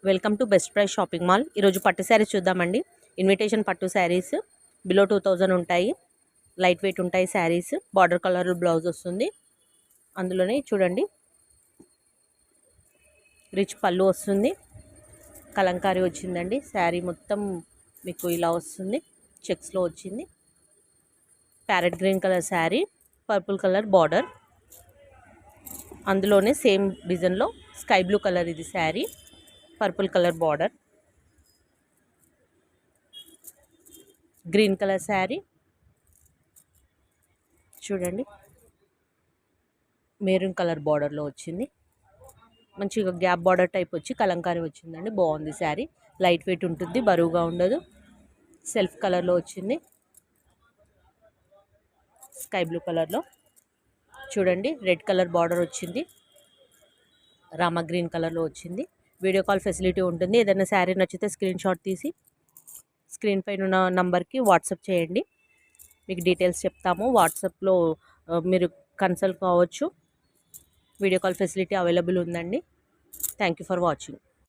Welcome to best price shopping mall. ఈరోజు పట్టు శారీస్ చూద్దామండి. ఇన్విటేషన్ పట్టు శారీస్ బిలో 2000 ఉంటాయి. లైట్ వెయిట్ ఉంటాయి శారీస్. బార్డర్ కలర్ బ్లౌజ్ వస్తుంది. అందులోనే చూడండి రిచ్ పళ్ళు వస్తుంది. కలంకారీ వచ్చిందండి. శారీ మొత్తం మీకు ఇలా వస్తుంది. చెక్స్లో వచ్చింది. Parrot green colour sari, purple colour border. అందులోనే సేమ్ డిజైన్లో స్కై బ్లూ కలర్ ఇది sari, purple colour border, green colour sari చూడండి మెరూన్ కలర్ బార్డర్లో వచ్చింది. మంచిగా గ్యాప్ బార్డర్ టైప్ వచ్చి కలంకారీ వచ్చిందండి. బాగుంది శారీ. లైట్ వెయిట్ ఉంటుంది, బరువుగా ఉండదు. సెల్ఫ్ కలర్లో వచ్చింది. స్కై బ్లూ కలర్లో చూడండి రెడ్ కలర్ బార్డర్ వచ్చింది. రామా గ్రీన్ కలర్లో వచ్చింది. వీడియో కాల్ ఫెసిలిటీ ఉంటుంది. ఏదైనా శారీ నచ్చితే స్క్రీన్ షాట్ తీసి స్క్రీన్ పైన ఉన్న నంబర్కి వాట్సాప్ చేయండి. మీకు డీటెయిల్స్ చెప్తాము. వాట్సాప్లో మీరు కన్సల్ట్ కావచ్చు. వీడియో కాల్ ఫెసిలిటీ అవైలబుల్ ఉందండి. Thank you for watching.